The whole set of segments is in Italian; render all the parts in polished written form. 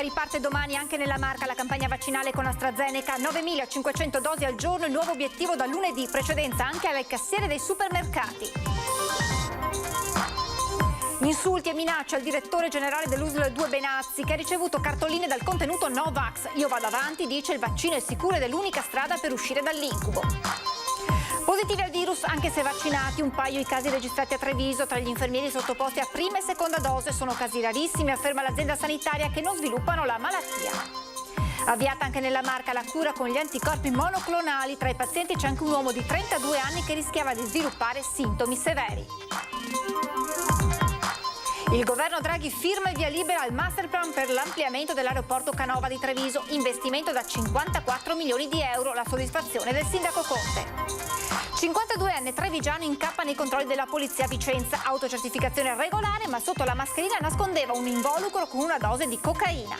riparte domani anche nella Marca la campagna vaccinale con AstraZeneca, 9.500 dosi al giorno, il nuovo obiettivo da lunedì, precedenza anche alle cassiere dei supermercati. Insulti e minacce al direttore generale dell'USL 2 Benazzi, che ha ricevuto cartoline dal contenuto Novax. Io vado avanti, dice, il vaccino è sicuro ed è l'unica strada per uscire dall'incubo. Positivi al virus anche se vaccinati, un paio i casi registrati a Treviso tra gli infermieri sottoposti a prima e seconda dose, sono casi rarissimi, afferma l'azienda sanitaria, che non sviluppano la malattia. Avviata anche nella Marca la cura con gli anticorpi monoclonali, tra i pazienti c'è anche un uomo di 32 anni che rischiava di sviluppare sintomi severi. Il governo Draghi firma il via libera al masterplan per l'ampliamento dell'aeroporto Canova di Treviso, investimento da 54 milioni di euro, la soddisfazione del sindaco Conte. 52enne trevigiano incappa nei controlli della polizia a Vicenza, autocertificazione regolare ma sotto la mascherina nascondeva un involucro con una dose di cocaina.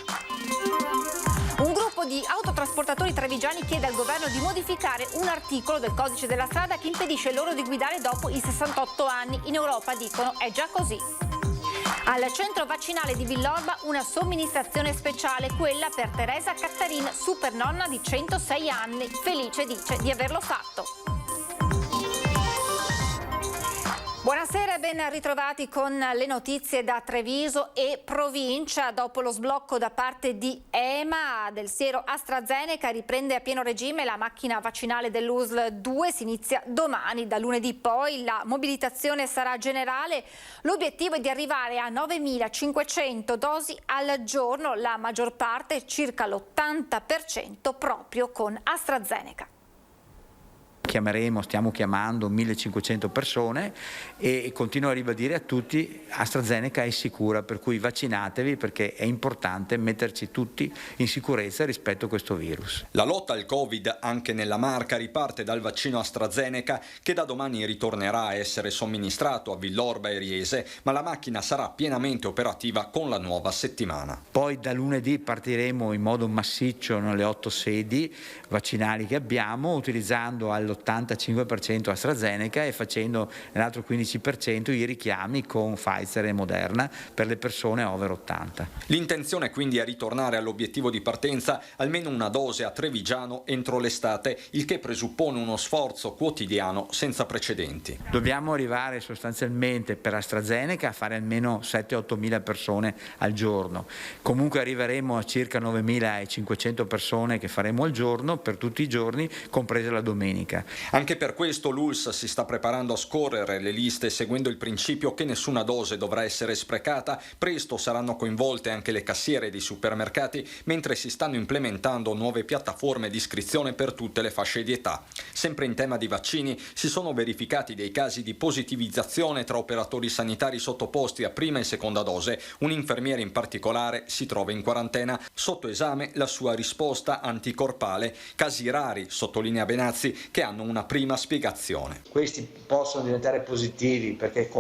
Un gruppo di autotrasportatori trevigiani chiede al governo di modificare un articolo del codice della strada che impedisce loro di guidare dopo i 68 anni. In Europa dicono è già così. Al centro vaccinale di Villorba una somministrazione speciale, quella per Teresa Cattarin, super nonna di 106 anni, felice dice di averlo fatto. Buonasera e ben ritrovati con le notizie da Treviso e provincia. Dopo lo sblocco da parte di EMA del siero AstraZeneca riprende a pieno regime la macchina vaccinale dell'USL 2, si inizia domani, da lunedì poi la mobilitazione sarà generale, l'obiettivo è di arrivare a 9.500 dosi al giorno, la maggior parte, circa l'80% proprio con AstraZeneca. Stiamo chiamando 1500 persone e continuo a ribadire a tutti AstraZeneca è sicura, per cui vaccinatevi perché è importante metterci tutti in sicurezza rispetto a questo virus. La lotta al Covid anche nella Marca riparte dal vaccino AstraZeneca che da domani ritornerà a essere somministrato a Villorba e Riese, ma la macchina sarà pienamente operativa con la nuova settimana. Poi da lunedì partiremo in modo massiccio nelle 8 sedi vaccinali che abbiamo, utilizzando all'85% AstraZeneca e facendo nell'altro 15% i richiami con Pfizer e Moderna per le persone over 80. L'intenzione quindi è ritornare all'obiettivo di partenza, almeno una dose a Trevigiano entro l'estate, il che presuppone uno sforzo quotidiano senza precedenti. Dobbiamo arrivare sostanzialmente per AstraZeneca a fare almeno 7-8 mila persone al giorno. Comunque arriveremo a circa 9.500 persone che faremo al giorno per tutti i giorni, compresa la domenica. Anche per questo l'ULSS si sta preparando a scorrere le liste seguendo il principio che nessuna dose dovrà essere sprecata. Presto saranno coinvolte anche le cassiere dei supermercati, mentre si stanno implementando nuove piattaforme di iscrizione per tutte le fasce di età. Sempre in tema di vaccini si sono verificati dei casi di positivizzazione tra operatori sanitari sottoposti a prima e seconda dose. Un infermiere in particolare si trova in quarantena. Sotto esame la sua risposta anticorpale. Casi rari, sottolinea Benazzi, che hanno una prima spiegazione. Questi possono diventare positivi perché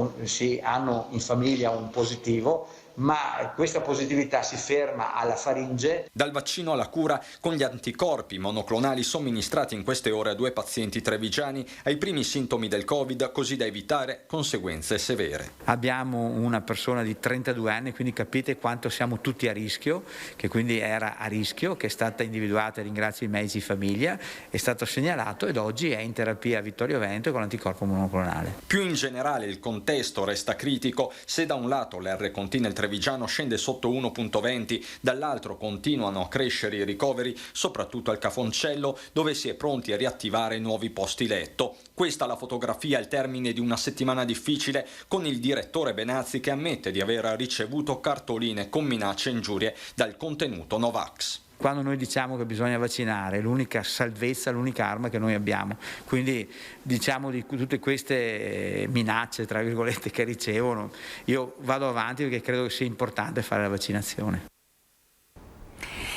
hanno in famiglia un positivo, ma questa positività si ferma alla faringe. Dal vaccino alla cura con gli anticorpi monoclonali somministrati in queste ore a 2 pazienti trevigiani ai primi sintomi del Covid, così da evitare conseguenze severe. Abbiamo una persona di 32 anni, quindi capite quanto siamo tutti a rischio, che quindi era a rischio, che è stata individuata, ringrazio i medici di famiglia, è stato segnalato ed oggi è in terapia a Vittorio Veneto con l'anticorpo monoclonale. Più in generale il contesto resta critico. Se da un lato l'R-Conti nel Trevigiano scende sotto 1,20, dall'altro continuano a crescere i ricoveri, soprattutto al Cafoncello, dove si è pronti a riattivare nuovi posti letto. Questa la fotografia al termine di una settimana difficile, con il direttore Benazzi che ammette di aver ricevuto cartoline con minacce e ingiurie dal contenuto Novax. Quando noi diciamo che bisogna vaccinare, è l'unica salvezza, l'unica arma che noi abbiamo. Quindi diciamo di tutte queste minacce, tra virgolette, che ricevono, io vado avanti perché credo che sia importante fare la vaccinazione.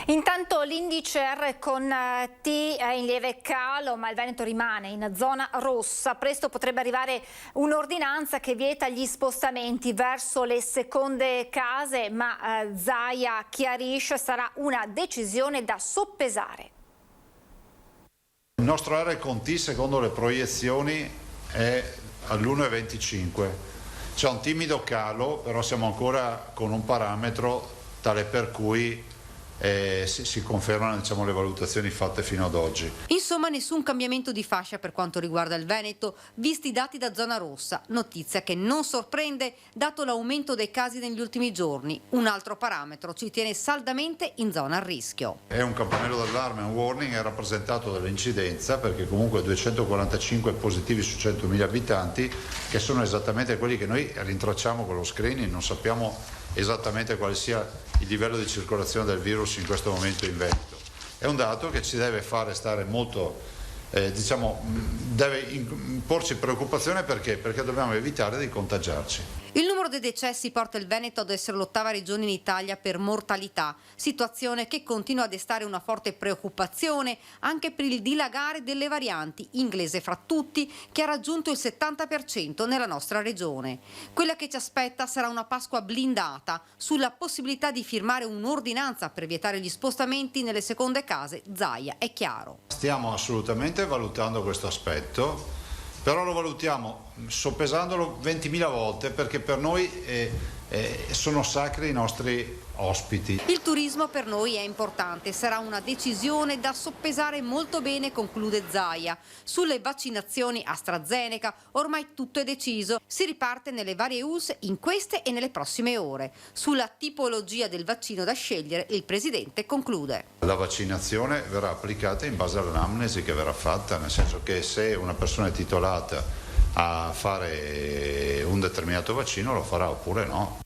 Intanto l'indice R con T è in lieve calo, ma il Veneto rimane in zona rossa. Presto potrebbe arrivare un'ordinanza che vieta gli spostamenti verso le seconde case, ma Zaia chiarisce sarà una decisione da soppesare. Il nostro R con T, secondo le proiezioni, è all'1,25. C'è un timido calo, però siamo ancora con un parametro tale per cui si confermano, diciamo, le valutazioni fatte fino ad oggi. Insomma, nessun cambiamento di fascia per quanto riguarda il Veneto, visti i dati da zona rossa, notizia che non sorprende dato l'aumento dei casi negli ultimi giorni. Un altro parametro ci tiene saldamente in zona a rischio. È un campanello d'allarme, un warning, è rappresentato dall'incidenza, perché comunque 245 positivi su 100.000 abitanti, che sono esattamente quelli che noi rintracciamo con lo screening. Non sappiamo esattamente quale sia il livello di circolazione del virus in questo momento in Veneto. È un dato che ci deve fare stare molto, deve imporci preoccupazione, perché dobbiamo evitare di contagiarci. Il numero dei decessi porta il Veneto ad essere l'8ª regione in Italia per mortalità, situazione che continua a destare una forte preoccupazione anche per il dilagare delle varianti, inglese fra tutti, che ha raggiunto il 70% nella nostra regione. Quella che ci aspetta sarà una Pasqua blindata sulla possibilità di firmare un'ordinanza per vietare gli spostamenti nelle seconde case. Zaia, è chiaro. Stiamo assolutamente valutando questo aspetto, però lo valutiamo soppesandolo 20.000 volte, perché per noi sono sacri i nostri ospiti. Il turismo per noi è importante, sarà una decisione da soppesare molto bene, conclude Zaia. Sulle vaccinazioni AstraZeneca ormai tutto è deciso, si riparte nelle varie US in queste e nelle prossime ore. Sulla tipologia del vaccino da scegliere il Presidente conclude. La vaccinazione verrà applicata in base all'anamnesi che verrà fatta, nel senso che se una persona è titolata a fare un determinato vaccino lo farà oppure no.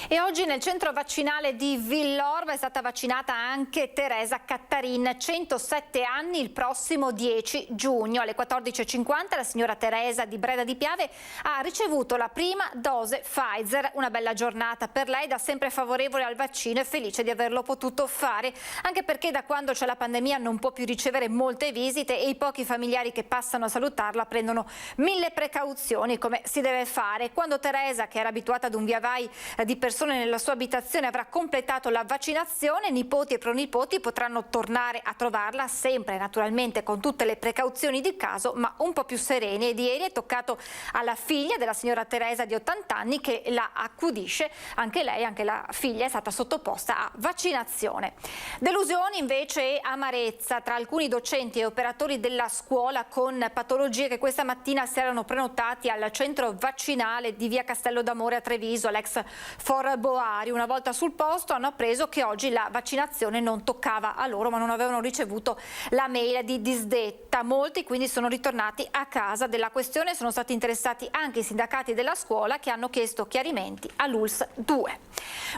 E oggi nel centro vaccinale di Villorba è stata vaccinata anche Teresa Cattarin, 107 anni, il prossimo 10 giugno. Alle 14.50 la signora Teresa di Breda di Piave ha ricevuto la prima dose Pfizer. Una bella giornata per lei, da sempre favorevole al vaccino e felice di averlo potuto fare, anche perché da quando c'è la pandemia non può più ricevere molte visite e i pochi familiari che passano a salutarla prendono 1000 precauzioni, come si deve fare. Quando Teresa, che era abituata ad un via vai di persone nella sua abitazione, avrà completato la vaccinazione, nipoti e pronipoti potranno tornare a trovarla, sempre naturalmente con tutte le precauzioni di caso, ma un po' più sereni. Ed ieri è toccato alla figlia della signora Teresa di 80 anni che la accudisce, anche lei, anche la figlia è stata sottoposta a vaccinazione. Delusioni invece e amarezza tra alcuni docenti e operatori della scuola con patologie che questa mattina si erano prenotati al centro vaccinale di via Castello d'Amore a Treviso, l'ex For Boari. Una volta sul posto hanno appreso che oggi la vaccinazione non toccava a loro, ma non avevano ricevuto la mail di disdetta. Molti quindi sono ritornati a casa. Della questione sono stati interessati anche i sindacati della scuola, che hanno chiesto chiarimenti all'ULSS 2.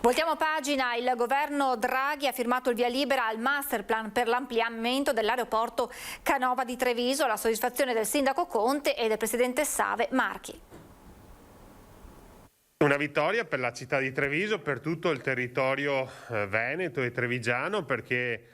Voltiamo pagina. Il governo Draghi ha firmato il via libera al master plan per l'ampliamento dell'aeroporto Canova di Treviso, la soddisfazione del sindaco Conte e del presidente Save Marchi. Una vittoria per la città di Treviso, per tutto il territorio veneto e trevigiano, perché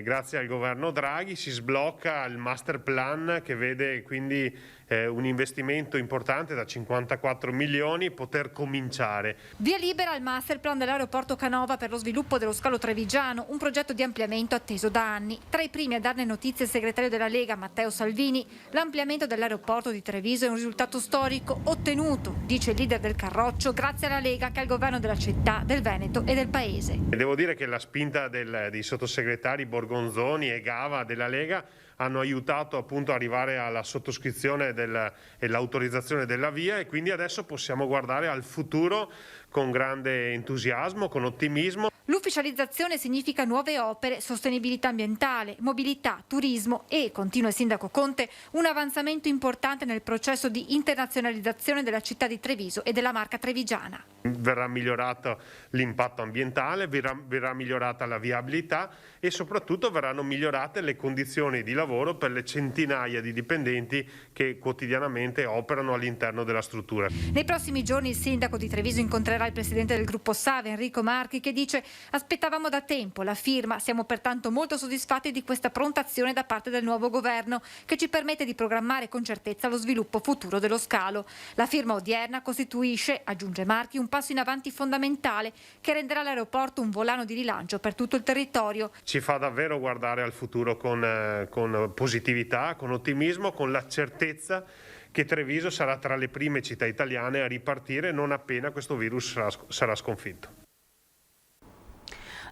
grazie al governo Draghi si sblocca il master plan, che vede quindi un investimento importante da 54 milioni, poter cominciare. Via libera al master plan dell'aeroporto Canova per lo sviluppo dello scalo trevigiano, un progetto di ampliamento atteso da anni. Tra i primi a darne notizie il segretario della Lega Matteo Salvini. L'ampliamento dell'aeroporto di Treviso è un risultato storico ottenuto, dice il leader del Carroccio, grazie alla Lega che è al governo della città, del Veneto e del paese. E devo dire che la spinta dei sottosegretari Borgonzoni e Gava della Lega hanno aiutato appunto ad arrivare alla sottoscrizione e l'autorizzazione della via, e quindi adesso possiamo guardare al futuro con grande entusiasmo, con ottimismo. L'ufficializzazione significa nuove opere, sostenibilità ambientale, mobilità, turismo e, continua il sindaco Conte, un avanzamento importante nel processo di internazionalizzazione della città di Treviso e della marca trevigiana. Verrà migliorato l'impatto ambientale, verrà migliorata la viabilità e soprattutto verranno migliorate le condizioni di lavoro per le centinaia di dipendenti che quotidianamente operano all'interno della struttura. Nei prossimi giorni il sindaco di Treviso incontrerà il presidente del gruppo Save, Enrico Marchi, che dice: aspettavamo da tempo la firma, siamo pertanto molto soddisfatti di questa pronta azione da parte del nuovo governo, che ci permette di programmare con certezza lo sviluppo futuro dello scalo. La firma odierna costituisce, aggiunge Marchi, un passo in avanti fondamentale che renderà l'aeroporto un volano di rilancio per tutto il territorio. Ci fa davvero guardare al futuro con positività, con ottimismo, con la certezza che Treviso sarà tra le prime città italiane a ripartire non appena questo virus sarà sconfitto.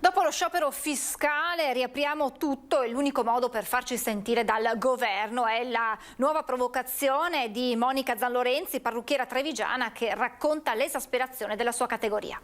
Dopo lo sciopero fiscale riapriamo tutto e l'unico modo per farci sentire dal governo è la nuova provocazione di Monica Zanlorenzi, parrucchiera trevigiana, che racconta l'esasperazione della sua categoria.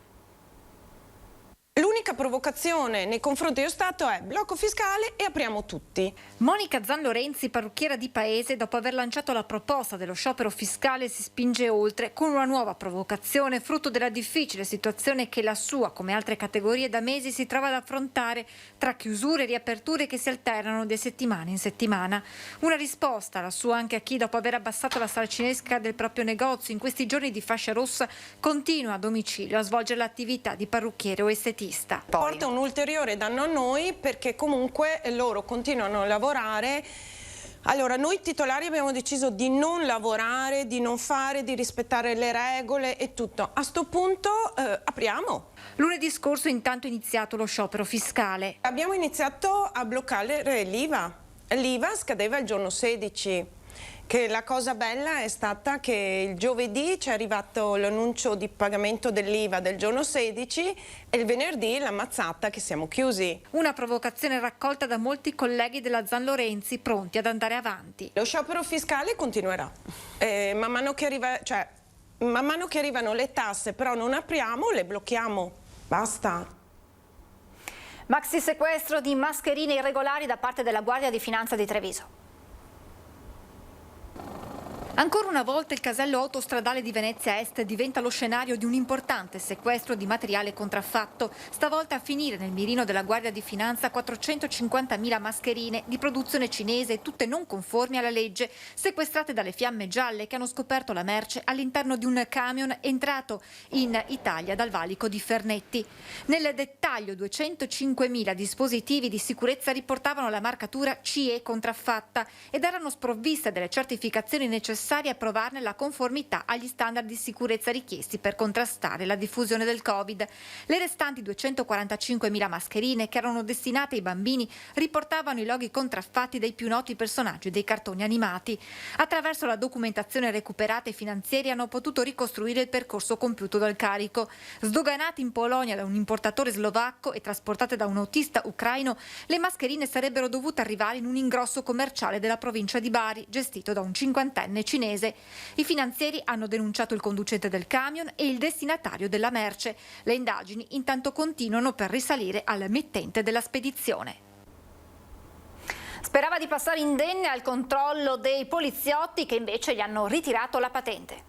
L'unica provocazione nei confronti dello Stato è blocco fiscale e apriamo tutti. Monica Zanlorenzi, parrucchiera di paese, dopo aver lanciato la proposta dello sciopero fiscale si spinge oltre con una nuova provocazione frutto della difficile situazione che la sua, come altre categorie, da mesi si trova ad affrontare tra chiusure e riaperture che si alternano di settimana in settimana. Una risposta, la sua, anche a chi dopo aver abbassato la saracinesca del proprio negozio in questi giorni di fascia rossa continua a domicilio a svolgere l'attività di parrucchiere o estetista. Porta un ulteriore danno a noi perché comunque loro continuano a lavorare. Allora, noi titolari abbiamo deciso di non lavorare, di non fare, di rispettare le regole e tutto. A sto punto apriamo. Lunedì scorso intanto è iniziato lo sciopero fiscale. Abbiamo iniziato a bloccare l'IVA. L'IVA scadeva il giorno 16. Che la cosa bella è stata che il giovedì ci è arrivato l'annuncio di pagamento dell'IVA del giorno 16 e il venerdì la mazzata che siamo chiusi. Una provocazione raccolta da molti colleghi della Zanlorenzi pronti ad andare avanti. Lo sciopero fiscale continuerà. Man mano che arrivano le tasse, però non apriamo, le blocchiamo. Basta. Maxi sequestro di mascherine irregolari da parte della Guardia di Finanza di Treviso. Ancora una volta il casello autostradale di Venezia Est diventa lo scenario di un importante sequestro di materiale contraffatto. Stavolta a finire nel mirino della Guardia di Finanza 450.000 mascherine di produzione cinese, tutte non conformi alla legge, sequestrate dalle Fiamme Gialle che hanno scoperto la merce all'interno di un camion entrato in Italia dal valico di Fernetti. Nel dettaglio 205.000 dispositivi di sicurezza riportavano la marcatura CE contraffatta ed erano sprovviste delle certificazioni necessarie a provarne la conformità agli standard di sicurezza richiesti per contrastare la diffusione del Covid. Le restanti 245.000 mascherine, che erano destinate ai bambini, riportavano i loghi contraffatti dei più noti personaggi dei cartoni animati. Attraverso la documentazione recuperata i finanzieri hanno potuto ricostruire il percorso compiuto dal carico. Sdoganate in Polonia da un importatore slovacco e trasportate da un autista ucraino, le mascherine sarebbero dovute arrivare in un ingrosso commerciale della provincia di Bari, gestito da un 50enne cinese. I finanzieri hanno denunciato il conducente del camion e il destinatario della merce. Le indagini intanto continuano per risalire al mittente della spedizione. Sperava di passare indenne al controllo dei poliziotti che invece gli hanno ritirato la patente.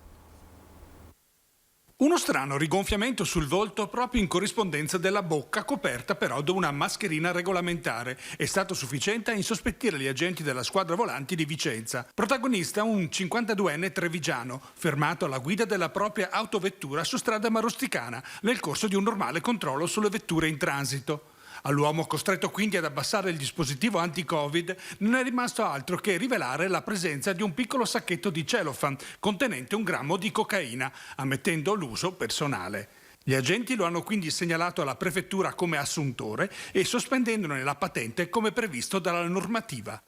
Uno strano rigonfiamento sul volto proprio in corrispondenza della bocca, coperta però da una mascherina regolamentare, è stato sufficiente a insospettire gli agenti della squadra volanti di Vicenza. Protagonista un 52enne trevigiano, fermato alla guida della propria autovettura su strada Marosticana, nel corso di un normale controllo sulle vetture in transito. All'uomo, costretto quindi ad abbassare il dispositivo anti-Covid, non è rimasto altro che rivelare la presenza di un piccolo sacchetto di cellophane contenente 1 grammo di cocaina, ammettendo l'uso personale. Gli agenti lo hanno quindi segnalato alla prefettura come assuntore e sospendendone la patente come previsto dalla normativa.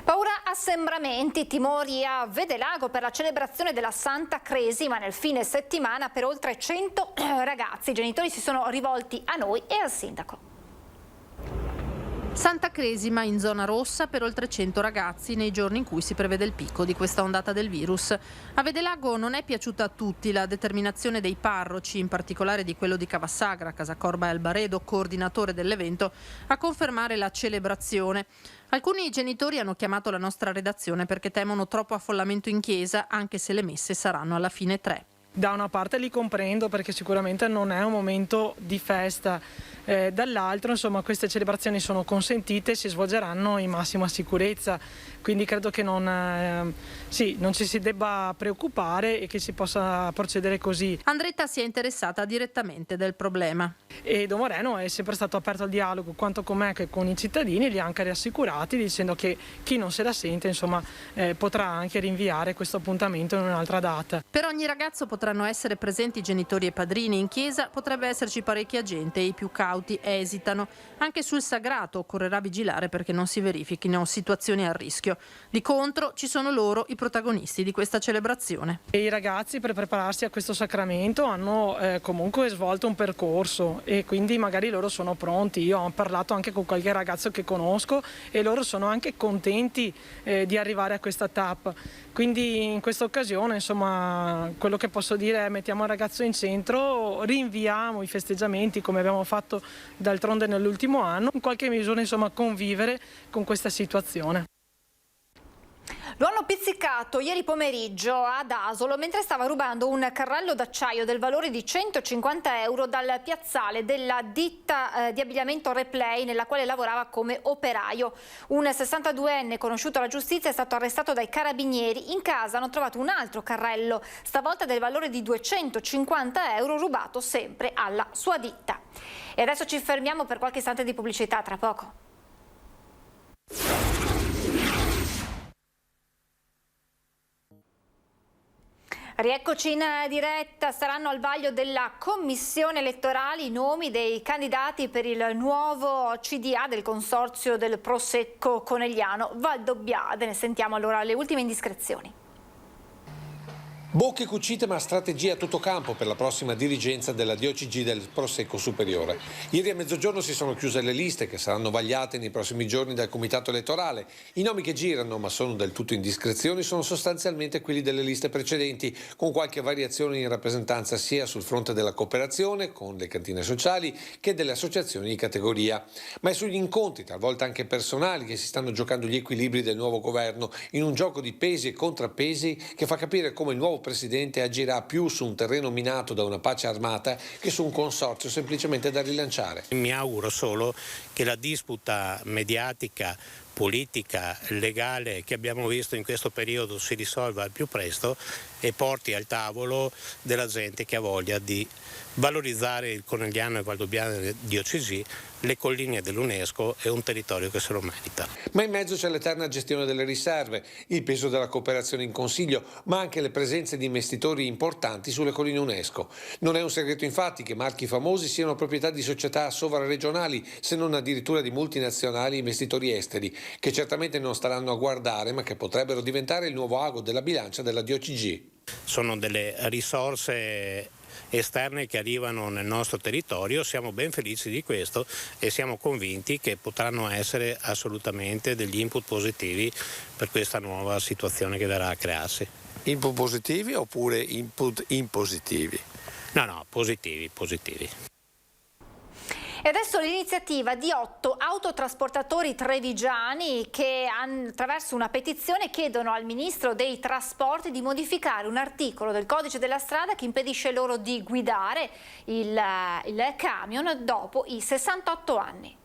Paura assembramenti, timori a Vedelago per la celebrazione della Santa Cresima nel fine settimana per oltre 100 ragazzi. I genitori si sono rivolti a noi e al sindaco. Santa Cresima in zona rossa per oltre 100 ragazzi nei giorni in cui si prevede il picco di questa ondata del virus. A Vedelago non è piaciuta a tutti la determinazione dei parroci, in particolare di quello di Cavassagra, Casacorba e Albaredo, coordinatore dell'evento, a confermare la celebrazione. Alcuni genitori hanno chiamato la nostra redazione perché temono troppo affollamento in chiesa, anche se le messe saranno alla fine 3. Da una parte li comprendo perché sicuramente non è un momento di festa, dall'altro insomma queste celebrazioni sono consentite e si svolgeranno in massima sicurezza, quindi credo che non ci si debba preoccupare e che si possa procedere così. Andretta si è interessata direttamente del problema. E Don Moreno è sempre stato aperto al dialogo quanto con me che con i cittadini, li ha anche rassicurati dicendo che chi non se la sente insomma potrà anche rinviare questo appuntamento in un'altra data. Per ogni ragazzo potranno essere presenti genitori e padrini. In chiesa potrebbe esserci parecchia gente e i più cauti incauti esitano. Anche sul sagrato occorrerà vigilare perché non si verifichino situazioni a rischio. Di contro ci sono loro i protagonisti di questa celebrazione. E i ragazzi per prepararsi a questo sacramento hanno comunque svolto un percorso e quindi magari loro sono pronti. Io ho parlato anche con qualche ragazzo che conosco e loro sono anche contenti di arrivare a questa tappa. Quindi in questa occasione, insomma, quello che posso dire è: mettiamo il ragazzo in centro, rinviamo i festeggiamenti come abbiamo fatto d'altronde nell'ultimo anno, in qualche misura, insomma, convivere con questa situazione. Lo hanno pizzicato ieri pomeriggio ad Asolo mentre stava rubando un carrello d'acciaio del valore di 150 euro dal piazzale della ditta di abbigliamento Replay nella quale lavorava come operaio. Un 62enne conosciuto alla giustizia è stato arrestato dai carabinieri. In casa hanno trovato un altro carrello, stavolta del valore di 250 euro, rubato sempre alla sua ditta. E adesso ci fermiamo per qualche istante di pubblicità, tra poco. Rieccoci in diretta. Saranno al vaglio della commissione elettorale i nomi dei candidati per il nuovo CDA del consorzio del Prosecco Conegliano Valdobbiade. Ne sentiamo allora le ultime indiscrezioni. Bocche cucite ma strategia a tutto campo per la prossima dirigenza della DOCG del Prosecco Superiore. Ieri a mezzogiorno si sono chiuse le liste che saranno vagliate nei prossimi giorni dal comitato elettorale. I nomi che girano, ma sono del tutto indiscrezioni, sono sostanzialmente quelli delle liste precedenti, con qualche variazione in rappresentanza sia sul fronte della cooperazione, con le cantine sociali, che delle associazioni di categoria. Ma è sugli incontri, talvolta anche personali, che si stanno giocando gli equilibri del nuovo governo, in un gioco di pesi e contrappesi che fa capire come il nuovo Presidente agirà più su un terreno minato da una pace armata che su un consorzio semplicemente da rilanciare. Mi auguro solo che la disputa mediatica, politica, legale che abbiamo visto in questo periodo si risolva al più presto e porti al tavolo della gente che ha voglia di valorizzare il Conegliano e Valdobbiade di OCG, le colline dell'UNESCO e un territorio che se lo merita. Ma in mezzo c'è l'eterna gestione delle riserve, il peso della cooperazione in Consiglio, ma anche le presenze di investitori importanti sulle colline UNESCO. Non è un segreto infatti che marchi famosi siano proprietà di società sovraregionali, se non addirittura di multinazionali investitori esteri, che certamente non staranno a guardare, ma che potrebbero diventare il nuovo ago della bilancia della DOCG. Sono delle risorse esterne che arrivano nel nostro territorio, siamo ben felici di questo e siamo convinti che potranno essere assolutamente degli input positivi per questa nuova situazione che verrà a crearsi. Input positivi oppure input impositivi? No, positivi. E adesso l'iniziativa di 8 autotrasportatori trevigiani che attraverso una petizione chiedono al Ministro dei Trasporti di modificare un articolo del Codice della Strada che impedisce loro di guidare il camion dopo i 68 anni.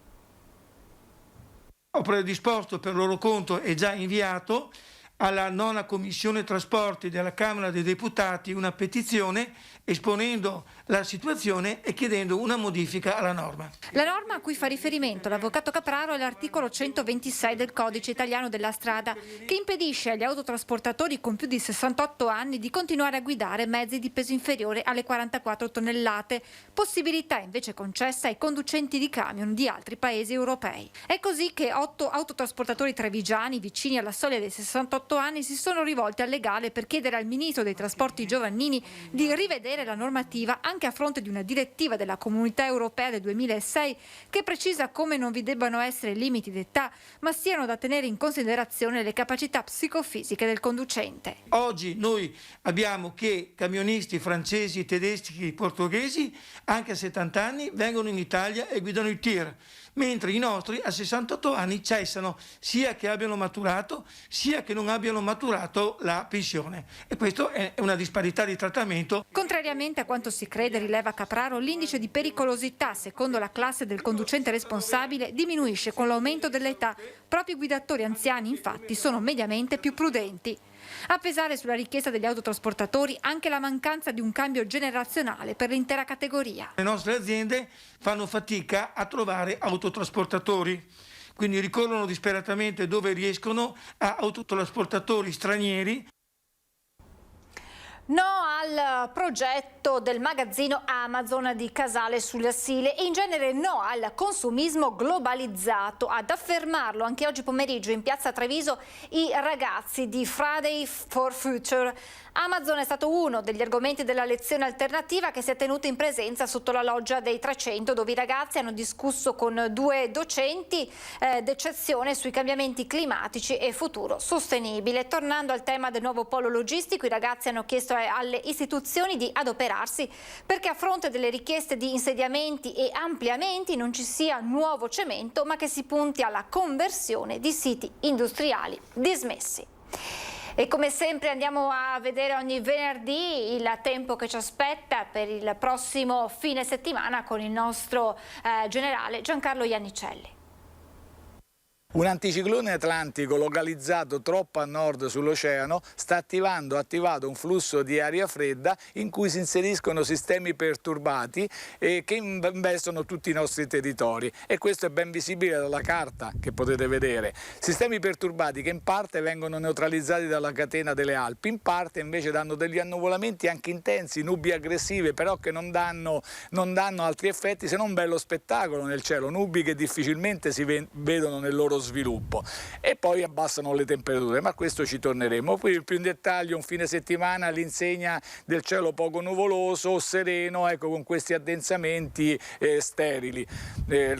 Ho predisposto per loro conto e già inviato alla 9ª Commissione Trasporti della Camera dei Deputati una petizione esponendo la situazione e chiedendo una modifica alla norma. La norma a cui fa riferimento l'avvocato Capraro è l'articolo 126 del Codice Italiano della Strada, che impedisce agli autotrasportatori con più di 68 anni di continuare a guidare mezzi di peso inferiore alle 44 tonnellate, possibilità invece concessa ai conducenti di camion di altri paesi europei. È così che 8 autotrasportatori trevigiani vicini alla soglia dei 68 anni si sono rivolti al legale per chiedere al Ministro dei Trasporti Giovannini di rivedere la normativa anche a fronte di una direttiva della Comunità Europea del 2006 che precisa come non vi debbano essere limiti d'età, ma siano da tenere in considerazione le capacità psicofisiche del conducente. Oggi noi abbiamo che camionisti francesi, tedeschi, portoghesi anche a 70 anni vengono in Italia e guidano il tir, mentre i nostri a 68 anni cessano, sia che abbiano maturato sia che non abbiano maturato la pensione, e questo è una disparità di trattamento. Contrariamente a quanto si crede, rileva Capraro, l'indice di pericolosità secondo la classe del conducente responsabile diminuisce con l'aumento dell'età. Proprio i guidatori anziani infatti sono mediamente più prudenti. A pesare sulla richiesta degli autotrasportatori anche la mancanza di un cambio generazionale per l'intera categoria. Le nostre aziende fanno fatica a trovare autotrasportatori, quindi ricorrono disperatamente dove riescono a autotrasportatori stranieri. No al progetto del magazzino Amazon di Casale sulle Sile e in genere no al consumismo globalizzato. Ad affermarlo anche oggi pomeriggio in piazza Treviso i ragazzi di Friday for Future. Amazon è stato uno degli argomenti della lezione alternativa che si è tenuta in presenza sotto la loggia dei 300, dove i ragazzi hanno discusso con 2 docenti d'eccezione sui cambiamenti climatici e futuro sostenibile. Tornando al tema del nuovo polo logistico, i ragazzi hanno chiesto alle istituzioni di adoperarsi perché a fronte delle richieste di insediamenti e ampliamenti non ci sia nuovo cemento, ma che si punti alla conversione di siti industriali dismessi. E come sempre andiamo a vedere ogni venerdì il tempo che ci aspetta per il prossimo fine settimana con il nostro generale Giancarlo Iannicelli. Un anticiclone atlantico localizzato troppo a nord sull'oceano sta attivato un flusso di aria fredda in cui si inseriscono sistemi perturbati che investono tutti i nostri territori, e questo è ben visibile dalla carta che potete vedere. Sistemi perturbati che in parte vengono neutralizzati dalla catena delle Alpi, in parte invece danno degli annuvolamenti anche intensi, nubi aggressive, però che non danno altri effetti se non un bello spettacolo nel cielo, nubi che difficilmente si vedono nel loro sviluppo, e poi abbassano le temperature, ma a questo ci torneremo. Poi più in dettaglio un fine settimana all'insegna del cielo poco nuvoloso o sereno, ecco, con questi addensamenti sterili.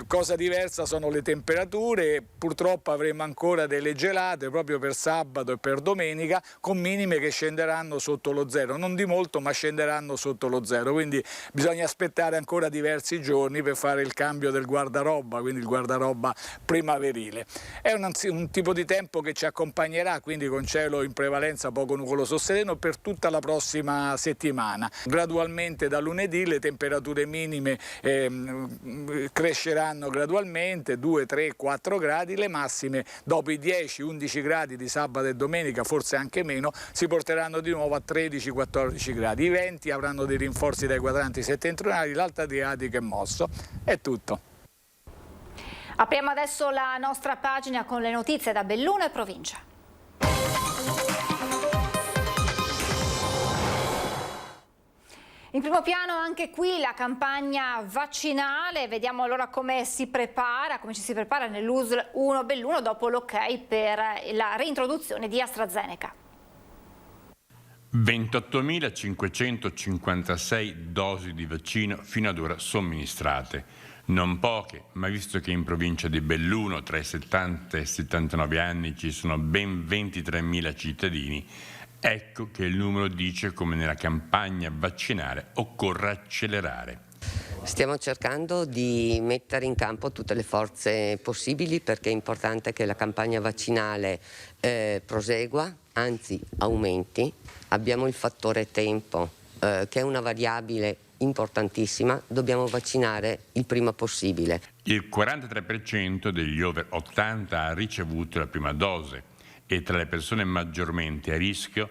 Cosa diversa sono le temperature, purtroppo avremo ancora delle gelate proprio per sabato e per domenica, con minime che scenderanno sotto lo zero, non di molto ma scenderanno sotto lo zero, quindi bisogna aspettare ancora diversi giorni per fare il cambio del guardaroba, quindi il guardaroba primaverile. È un tipo di tempo che ci accompagnerà, quindi con cielo in prevalenza poco nuvoloso sereno per tutta la prossima settimana. Gradualmente da lunedì le temperature minime cresceranno gradualmente, 2, 3, 4 gradi, le massime dopo i 10-11 gradi di sabato e domenica, forse anche meno, si porteranno di nuovo a 13-14 gradi. I venti avranno dei rinforzi dai quadranti settentrionali, l'Alto Adriatico è mosso. È tutto. Apriamo adesso la nostra pagina con le notizie da Belluno e provincia. In primo piano anche qui la campagna vaccinale, vediamo allora come ci si prepara nell'USL 1 Belluno dopo l'ok per la reintroduzione di AstraZeneca. 28.556 dosi di vaccino fino ad ora somministrate. Non poche, ma visto che in provincia di Belluno tra i 70 e i 79 anni ci sono ben 23.000 cittadini, ecco che il numero dice come nella campagna vaccinale occorra accelerare. Stiamo cercando di mettere in campo tutte le forze possibili perché è importante che la campagna vaccinale prosegua, anzi aumenti. Abbiamo il fattore tempo che è una variabile importantissima, dobbiamo vaccinare il prima possibile. Il 43% degli over 80 ha ricevuto la prima dose e tra le persone maggiormente a rischio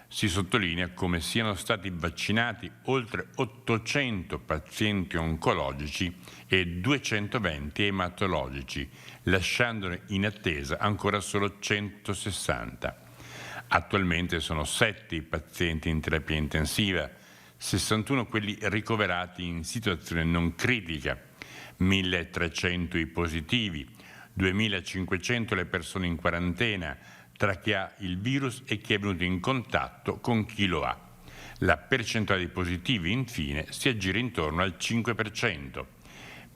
si sottolinea come siano stati vaccinati oltre 800 pazienti oncologici e 220 ematologici, lasciandone in attesa ancora solo 160. Attualmente sono 7 i pazienti in terapia intensiva, 61 quelli ricoverati in situazione non critica, 1.300 i positivi, 2.500 le persone in quarantena, tra chi ha il virus e chi è venuto in contatto con chi lo ha. La percentuale di positivi, infine, si aggira intorno al 5%.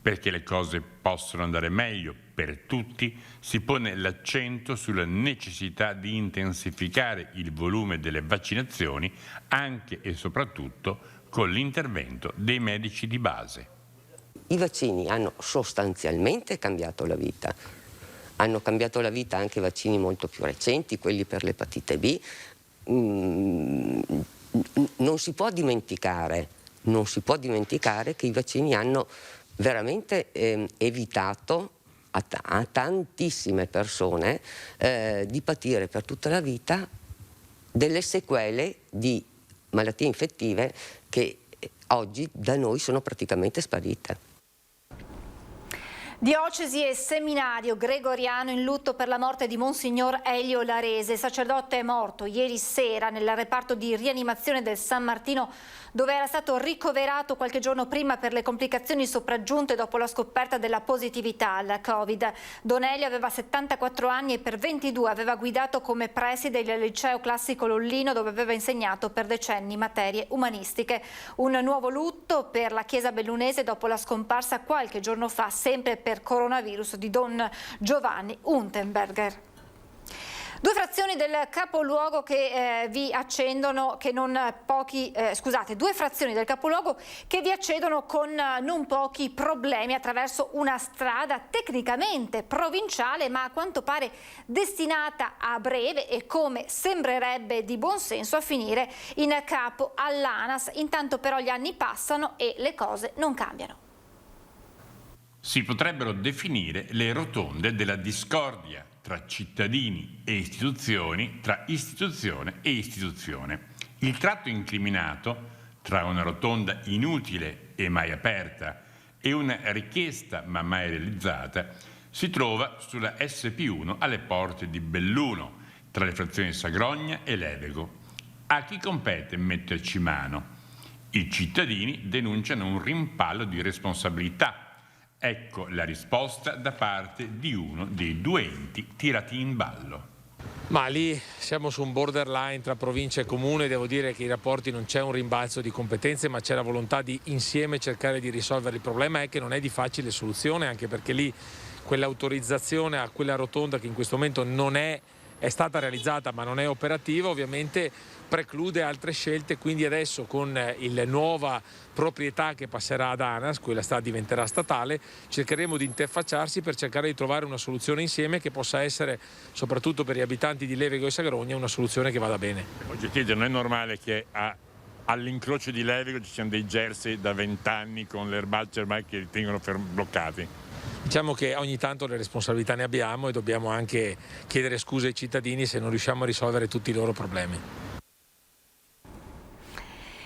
Perché le cose possono andare meglio per tutti, si pone l'accento sulla necessità di intensificare il volume delle vaccinazioni anche e soprattutto con l'intervento dei medici di base. I vaccini hanno sostanzialmente cambiato la vita. Hanno cambiato la vita anche vaccini molto più recenti, quelli per l'epatite B. Non si può dimenticare che i vaccini hanno veramente evitato a tantissime persone di patire per tutta la vita delle sequele di malattie infettive che oggi da noi sono praticamente sparite. Diocesi e seminario gregoriano in lutto per la morte di Monsignor Elio Larese. Il sacerdote è morto ieri sera nel reparto di rianimazione del San Martino, dove era stato ricoverato qualche giorno prima per le complicazioni sopraggiunte dopo la scoperta della positività al Covid. Don Elio aveva 74 anni e per 22 aveva guidato come preside il liceo classico Lollino, dove aveva insegnato per decenni materie umanistiche. Un nuovo lutto per la Chiesa bellunese dopo la scomparsa qualche giorno fa, sempre per coronavirus, di Don Giovanni Unterberger. Due frazioni del capoluogo che vi accendono, due frazioni del capoluogo che vi accedono con non pochi problemi attraverso una strada tecnicamente provinciale, ma a quanto pare destinata a breve e, come sembrerebbe di buon senso, a finire in capo all'ANAS. Intanto però gli anni passano e le cose non cambiano. Si potrebbero definire le rotonde della discordia tra cittadini e istituzioni, tra istituzione e istituzione. Il tratto incriminato tra una rotonda inutile e mai aperta e una richiesta ma mai realizzata si trova sulla SP1 alle porte di Belluno, tra le frazioni Sagrogna e Levego. A chi compete metterci mano? I cittadini denunciano un rimpallo di responsabilità. Ecco la risposta da parte di uno dei due enti tirati in ballo. Ma lì siamo su un borderline tra provincia e comune, devo dire che i rapporti non c'è un rimbalzo di competenze, ma c'è la volontà di insieme cercare di risolvere il problema. È che non è di facile soluzione, anche perché lì quell'autorizzazione a quella rotonda, che in questo momento non è stata realizzata ma non è operativa, ovviamente preclude altre scelte. Quindi adesso, con la nuova proprietà che passerà ad ANAS, quella diventerà statale, cercheremo di interfacciarsi per cercare di trovare una soluzione insieme che possa essere, soprattutto per gli abitanti di Levego e Sagrogna, una soluzione che vada bene. Voglio chiedere, non è normale che all'incrocio di Levego ci siano dei jersey da 20 anni con le erbacce ormai che li tengono bloccati? Diciamo che ogni tanto le responsabilità ne abbiamo e dobbiamo anche chiedere scuse ai cittadini se non riusciamo a risolvere tutti i loro problemi.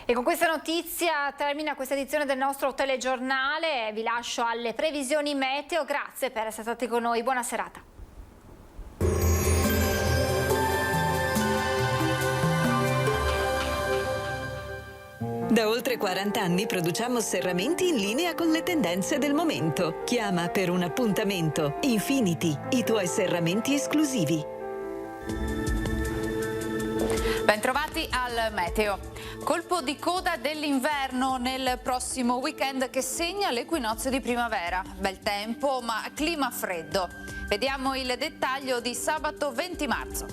E con questa notizia termina questa edizione del nostro telegiornale. Vi lascio alle previsioni meteo. Grazie per essere stati con noi. Buona serata. Da oltre 40 anni produciamo serramenti in linea con le tendenze del momento. Chiama per un appuntamento. Infinity, i tuoi serramenti esclusivi. Bentrovati al meteo. Colpo di coda dell'inverno nel prossimo weekend che segna l'equinozio di primavera. Bel tempo ma clima freddo. Vediamo il dettaglio di sabato 20 marzo.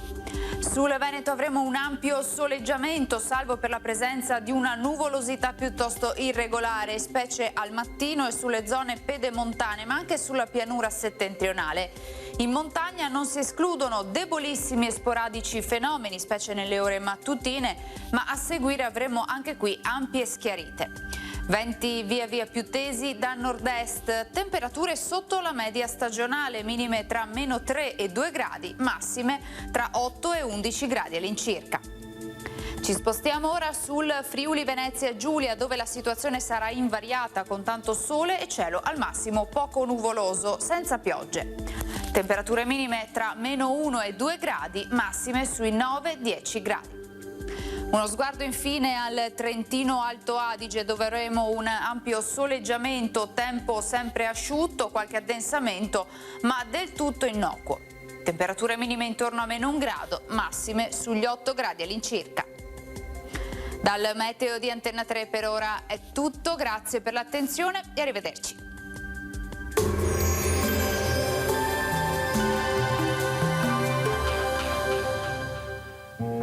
Sul Veneto avremo un ampio soleggiamento, salvo per la presenza di una nuvolosità piuttosto irregolare, specie al mattino e sulle zone pedemontane, ma anche sulla pianura settentrionale. In montagna non si escludono debolissimi e sporadici fenomeni, specie nelle ore mattutine, ma a seguire avremo anche qui ampie schiarite. Venti via via più tesi da nord-est, temperature sotto la media stagionale, minime tra -3 e 2 gradi, massime tra 8 e 11 gradi all'incirca. Ci spostiamo ora sul Friuli Venezia Giulia, dove la situazione sarà invariata con tanto sole e cielo al massimo poco nuvoloso, senza piogge. Temperature minime tra -1 e 2 gradi, massime sui 9-10 gradi. Uno sguardo infine al Trentino Alto Adige, dove avremo un ampio soleggiamento, tempo sempre asciutto, qualche addensamento, ma del tutto innocuo. Temperature minime intorno a -1 grado, massime sugli 8 gradi all'incirca. Dal meteo di Antenna 3 per ora è tutto, grazie per l'attenzione e arrivederci.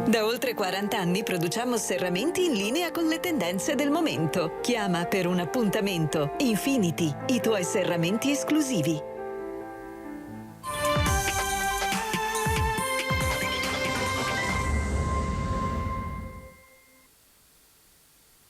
Da oltre 40 anni produciamo serramenti in linea con le tendenze del momento. Chiama per un appuntamento. Infinity, i tuoi serramenti esclusivi.